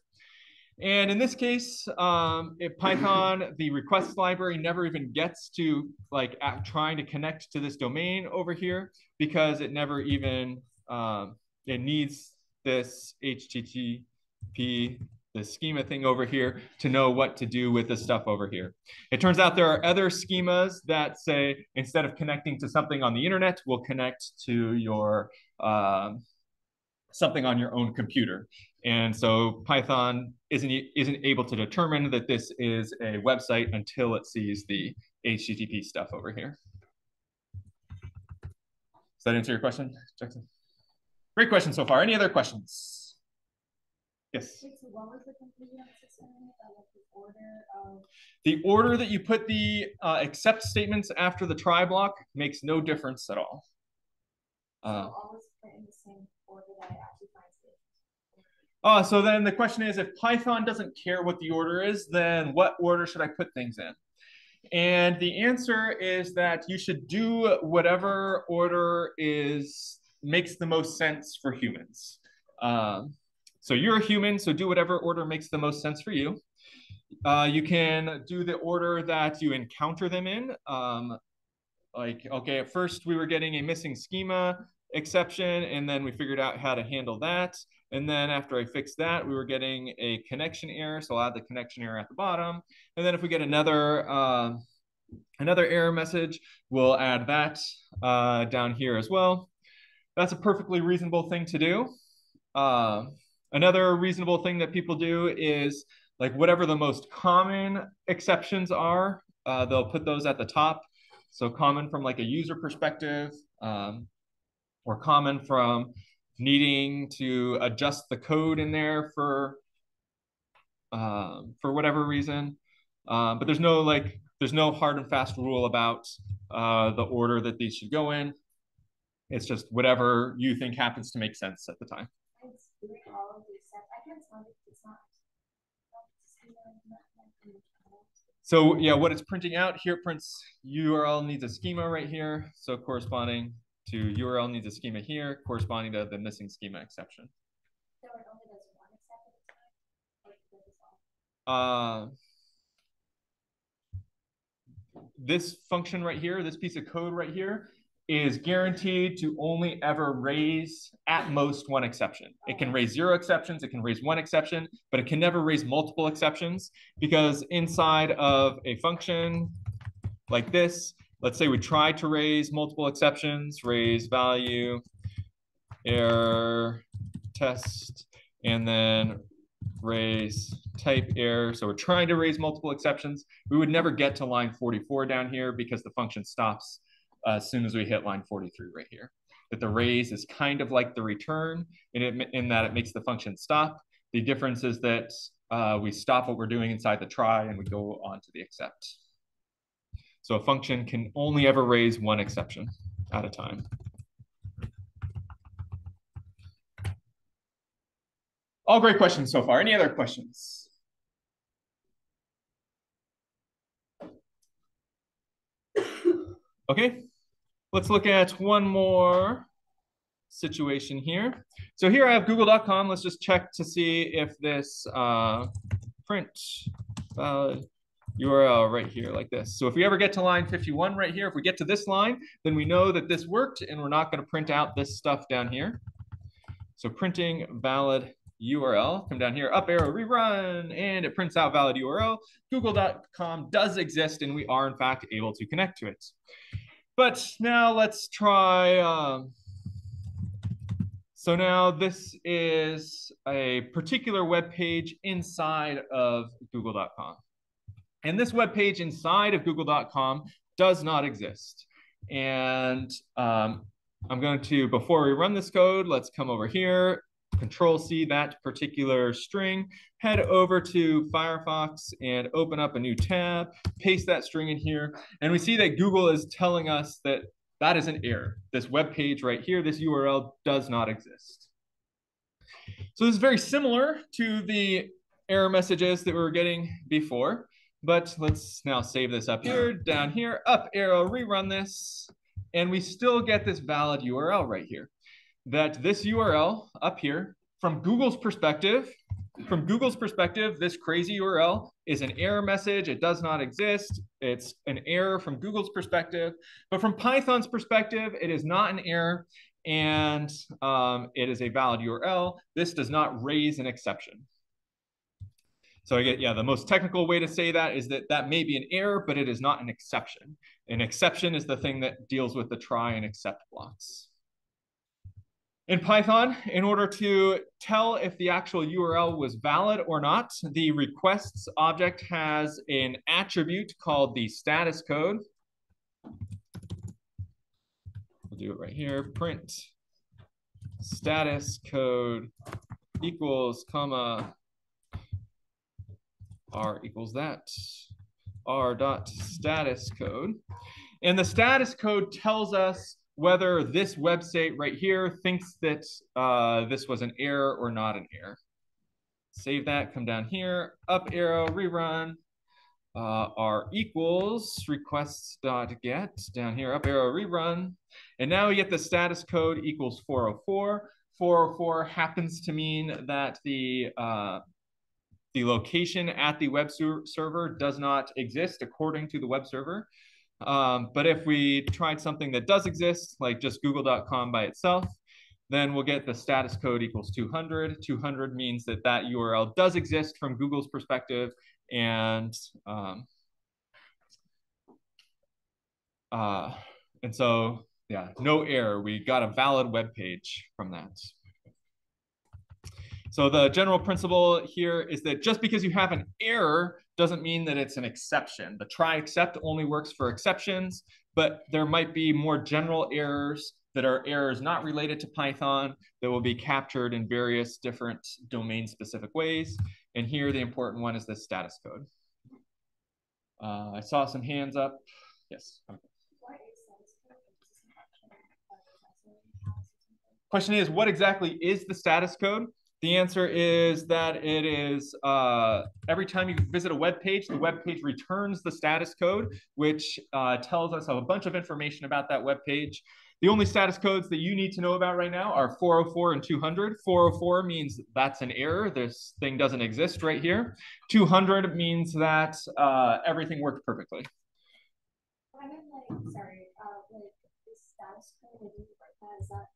And in this case, if Python, the requests library never even gets to like trying to connect to this domain over here because it never even, it needs this HTTP, the schema thing over here to know what to do with the stuff over here. It turns out there are other schemas that say, instead of connecting to something on the internet, we'll connect to your something on your own computer. And so Python isn't able to determine that this is a website until it sees the HTTP stuff over here. Does that answer your question, Jackson? Great question so far. Any other questions? Yes. So what was the conclusion of the order of? The order that you put the except statements after the try block makes no difference at all. So always put in the same order that I actually find statements. So then the question is, if Python doesn't care what the order is, then what order should I put things in? And the answer is that you should do whatever order makes the most sense for humans. So you're a human, so do whatever order makes the most sense for you. You can do the order that you encounter them in. Like, okay, at first we were getting a missing schema exception, and then we figured out how to handle that. And then after I fixed that, we were getting a connection error. So I'll add the connection error at the bottom. And then if we get another error message, we'll add that down here as well. That's a perfectly reasonable thing to do. Another reasonable thing that people do is like whatever the most common exceptions are, they'll put those at the top. So common from like a user perspective, or common from needing to adjust the code in there for whatever reason. But there's no hard and fast rule about the order that these should go in. It's just whatever you think happens to make sense at the time. It's doing all of these steps. I can't tell if it's not. So yeah, what it's printing out here prints URL needs a schema right here. So corresponding to URL needs a schema here, corresponding to the missing schema exception. So it only does one except at a time? This function right here, this piece of code right here, is guaranteed to only ever raise at most one exception. It can raise 0 exceptions, it can raise 1 exception, but it can never raise multiple exceptions, because inside of a function like this, let's say we try to raise multiple exceptions, raise value, error, test, and then raise type error. So we're trying to raise multiple exceptions. We would never get to line 44 down here because the function stops as soon as we hit line 43 right here. That the raise is kind of like the return in that it makes the function stop. The difference is that we stop what we're doing inside the try and we go on to the accept. So a function can only ever raise one exception at a time. All great questions so far. Any other questions? Okay, let's look at one more situation here. So here I have google.com. Let's just check to see if this print valid URL right here like this. So if we ever get to line 51 right here, if we get to this line, then we know that this worked and we're not going to print out this stuff down here. So printing valid URL, come down here, up arrow, rerun, and it prints out valid URL. Google.com does exist and we are in fact able to connect to it. But now let's try So now this is a particular web page inside of google.com. And this web page inside of google.com does not exist. And I'm going to, before we run this code, let's come over here, Control C that particular string, head over to Firefox and open up a new tab, paste that string in here. And we see that Google is telling us that that is an error. This web page right here, this URL does not exist. So this is very similar to the error messages that we were getting before, but let's now save this up here, down here, up arrow, rerun this, and we still get this valid URL right here. That this URL up here, from Google's perspective, this crazy URL is an error message. It does not exist. It's an error from Google's perspective. But from Python's perspective, it is not an error, and it is a valid URL. This does not raise an exception. So I get, yeah, the most technical way to say that is that that may be an error, but it is not an exception. An exception is the thing that deals with the try and except blocks. In Python, in order to tell if the actual URL was valid or not, the requests object has an attribute called the status code. We'll do it right here, print status code equals, comma, r equals that, r dot status code. And the status code tells us whether this website right here thinks that this was an error or not an error. Save that, come down here, up arrow, rerun, r equals requests.get, down here, up arrow, rerun. And now we get the status code equals 404. 404 happens to mean that the location at the web server does not exist according to the web server. But if we tried something that does exist, like just google.com by itself, then we'll get the status code equals 200. 200 means that that URL does exist from Google's perspective, and so, yeah, no error. We got a valid web page from that. So the general principle here is that just because you have an error doesn't mean that it's an exception. The try except only works for exceptions, but there might be more general errors that are errors not related to Python that will be captured in various different domain-specific ways. And here, the important one is the status code. I saw some hands up. Yes. Question is, what exactly is the status code? The answer is that it is every time you visit a web page, the web page returns the status code, which tells us a bunch of information about that web page. The only status codes that you need to know about right now are 404 and 200. 404 means that's an error. This thing doesn't exist right here. 200 means that everything worked perfectly. I mean, like, sorry, like the status code, I didn't write that. Is that?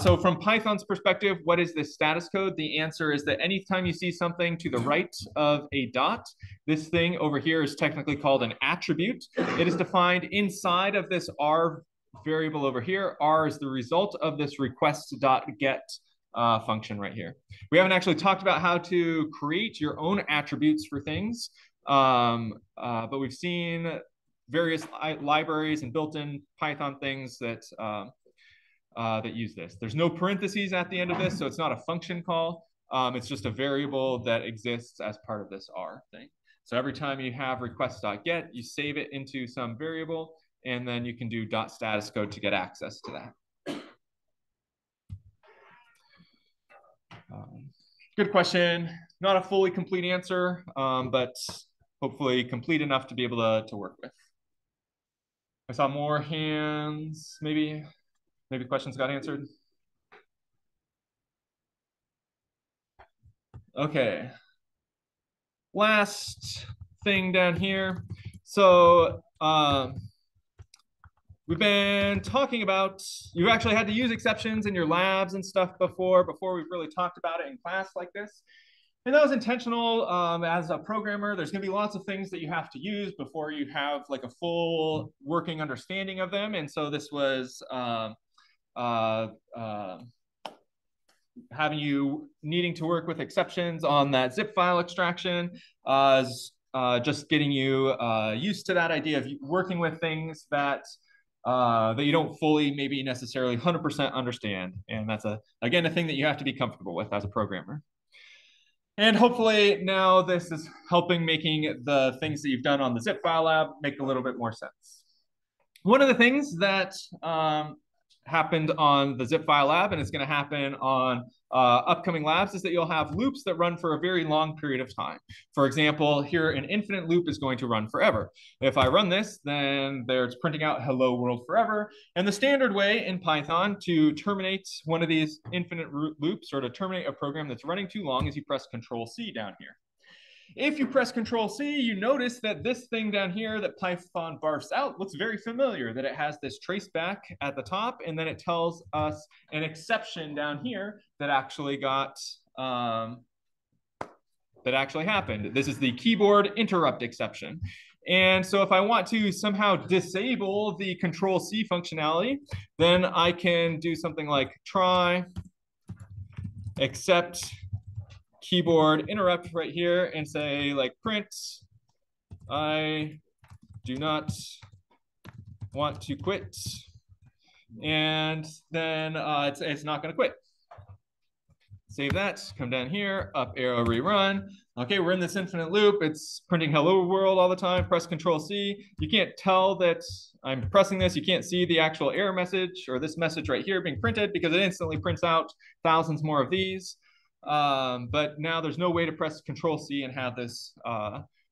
So from Python's perspective, what is this status code? The answer is that anytime you see something to the right of a dot, this thing over here is technically called an attribute. It is defined inside of this R variable over here. R is the result of this request.get function right here. We haven't actually talked about how to create your own attributes for things, but we've seen various libraries and built-in Python things that that use this. There's no parentheses at the end of this, so it's not a function call. It's just a variable that exists as part of this R thing. So every time you have request.get, you save it into some variable, and then you can do .status code to get access to that. Good question. Not a fully complete answer, but hopefully complete enough to be able to work with. I saw more hands, maybe questions got answered. Okay. Last thing down here. So we've been talking about, you've actually had to use exceptions in your labs and stuff before we've really talked about it in class like this. And that was intentional. As a programmer, there's going to be lots of things that you have to use before you have like a full working understanding of them. And so this was having you needing to work with exceptions on that zip file extraction, just getting you used to that idea of working with things that that you don't fully, maybe necessarily 100% understand. And that's, again, a thing that you have to be comfortable with as a programmer. And hopefully now this is helping making the things that you've done on the Zip File Lab make a little bit more sense. One of the things that happened on the Zip File Lab, and it's going to happen on upcoming labs, is that you'll have loops that run for a very long period of time. For example, here an infinite loop is going to run forever. If I run this, then it's printing out hello world forever. And the standard way in Python to terminate one of these infinite loops, or to terminate a program that's running too long, is you press Control-C down here. If you press Control-C, you notice that this thing down here that Python barfs out looks very familiar, that it has this traceback at the top, and then it tells us an exception down here that actually got, that actually happened. This is the keyboard interrupt exception. And so if I want to somehow disable the Control-C functionality, then I can do something like try except keyboard interrupt right here and say like print, I do not want to quit. And then it's not going to quit. Save that, come down here, up arrow, rerun. Okay, we're in this infinite loop. It's printing hello world all the time. Press Control-C. You can't tell that I'm pressing this. You can't see the actual error message or this message right here being printed because it instantly prints out thousands more of these. But now there's no way to press Control-C and have this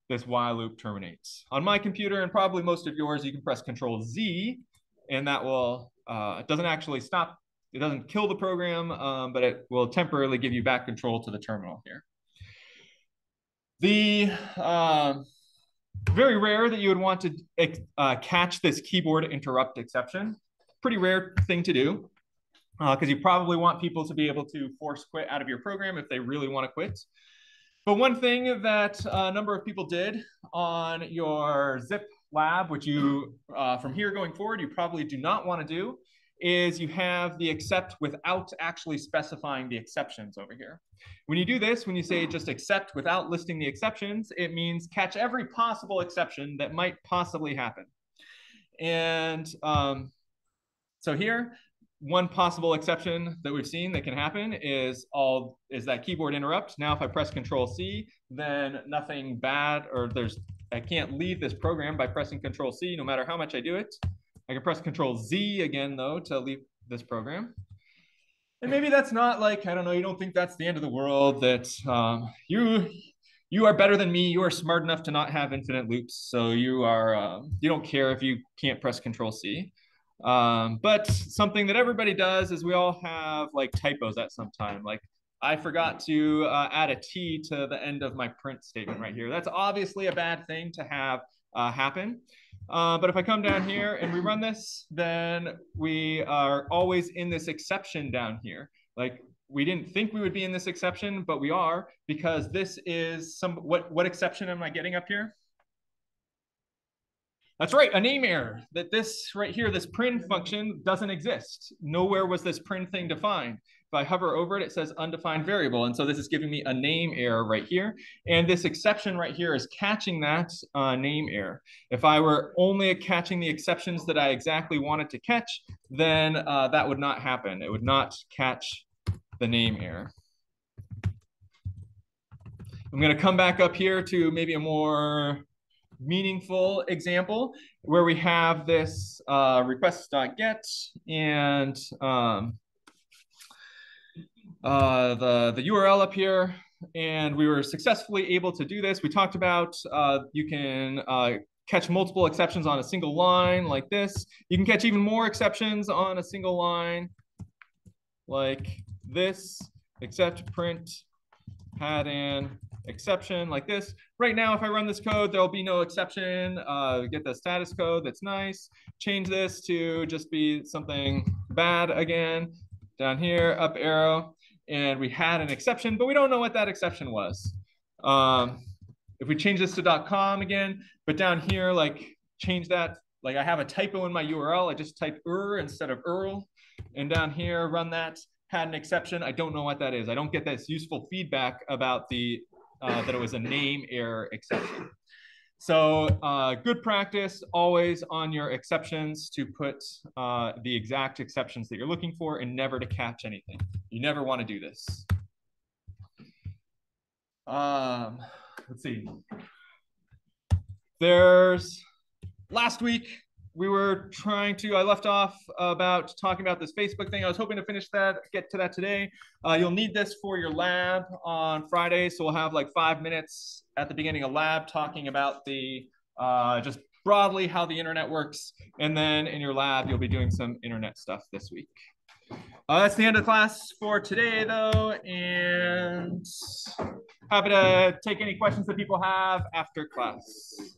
this while loop terminate. On my computer, and probably most of yours, you can press Control-Z, and that will, it doesn't actually stop, it doesn't kill the program, but it will temporarily give you back control to the terminal here. The very rare that you would want to catch this keyboard interrupt exception. Pretty rare thing to do. Because you probably want people to be able to force quit out of your program if they really want to quit. But one thing that a number of people did on your Zip lab, which you, from here going forward, you probably do not want to do, is you have the except without actually specifying the exceptions over here. When you do this, when you say just accept without listing the exceptions, it means catch every possible exception that might possibly happen. And so here, one possible exception that we've seen that can happen is that keyboard interrupt. Now, if I press Control-C, then nothing bad, or I can't leave this program by pressing Control-C, no matter how much I do it. I can press Control-Z again, though, to leave this program. And maybe that's not like, I don't know, you don't think that's the end of the world, that you are better than me. You are smart enough to not have infinite loops. So you don't care if you can't press Control-C. But something that everybody does is we all have like typos at some time. Like I forgot to add a T to the end of my print statement right here. That's obviously a bad thing to have happen. But if I come down here and we run this, then we are always in this exception down here. Like we didn't think we would be in this exception, but we are, because this is what exception am I getting up here? That's right, a name error, that this right here, this print function doesn't exist. Nowhere was this print thing defined. If I hover over it, it says undefined variable. And so this is giving me a name error right here. And this exception right here is catching that name error. If I were only catching the exceptions that I exactly wanted to catch, then that would not happen. It would not catch the name error. I'm going to come back up here to maybe a more meaningful example where we have this request.get and the URL up here, and we were successfully able to do this. We talked about you can catch multiple exceptions on a single line like this. You can catch even more exceptions on a single line like this, except print had an exception like this. Right now, if I run this code, there'll be no exception. Get the status code, that's nice. Change this to just be something bad again. Down here, up arrow, and we had an exception, but we don't know what that exception was. If we change this to .com again, but down here, like change that like I have a typo in my URL. I just typed instead of Earl. And down here, run that, had an exception. I don't know what that is. I don't get this useful feedback about the that it was a name error exception. So good practice always on your exceptions to put the exact exceptions that you're looking for and never to catch anything. You never want to do this. Let's see. There's last week we were I left off about talking about this Facebook thing. I was hoping to get to that today. You'll need this for your lab on Friday. So we'll have like 5 minutes at the beginning of lab talking about the just broadly how the internet works. And then in your lab, you'll be doing some internet stuff this week. That's the end of class for today, though, and happy to take any questions that people have after class.